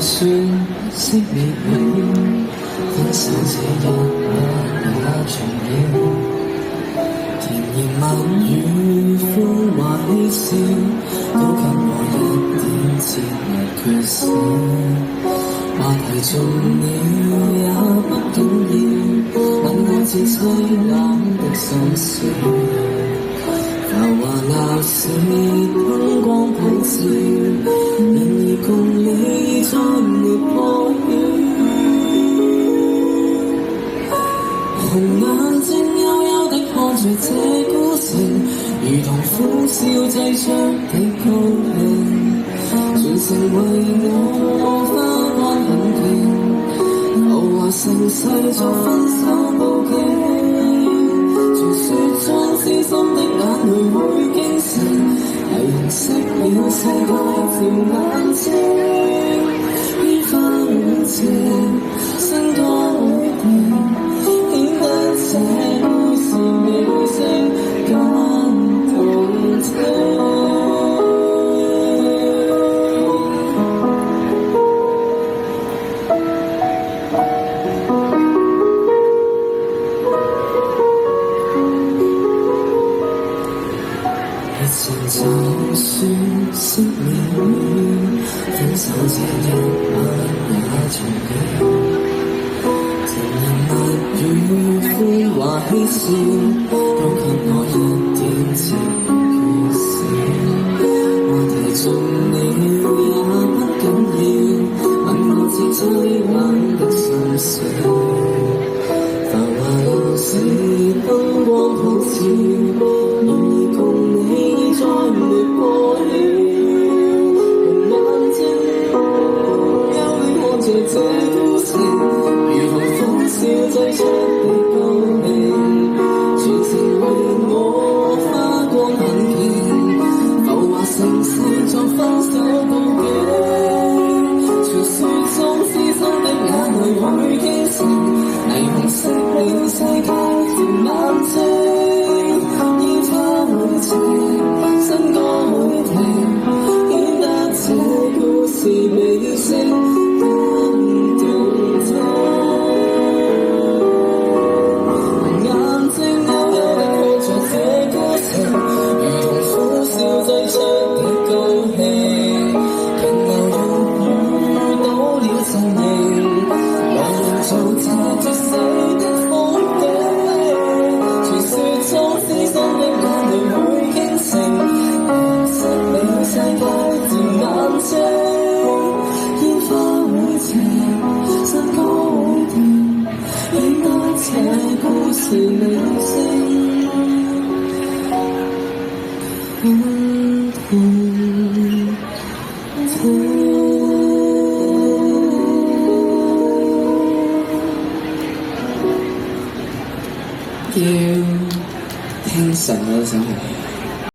算熄滅了，分手這一刻也重要。甜言蜜語歡話嬉笑，都給我一點節日缺少。話題重了也不緊要，吻我至凄冷的心事。浮華鬧市燈光普照，然而共你再沒破曉。紅眼睛幽幽的看着這孤城，如同歡笑製作的高興，全城為我花幹很勁，浮華盛世作分手報警。傳說中痴心的眼淚會驚醒，霓虹熄了世界照眼睛，煙花會謝，笙歌會停，顯得這故事尾聲更動聽。就算熄滅了，分手這一晚也重要。甜言蜜語歡話嬉笑，都給我一點節缺少。話題重了也不緊要，吻我至凄冷的心事。繁華鬧市燈光普照，然而共你再沒破曉。紅眼睛幽戀看着這孤城，如同歡笑製出的高興，全城為我花光很勁，浮華盛世作分手報警。傳說中痴心的眼淚會驚醒，霓虹熄了世界照眼睛，煙花會謝，笙歌會停，顯得這故事尾聲更動聽。紅眼睛幽幽地看着這孤城，如同歡笑製出的高興，人流肉遇到了陣營，來營造這絕世的風景。傳說中痴心的眼淚會驚醒，熄了世界照眼睛，煙花會謝，笙歌會停，顯得這故事尾聲更動聽。要聽神嗰首係。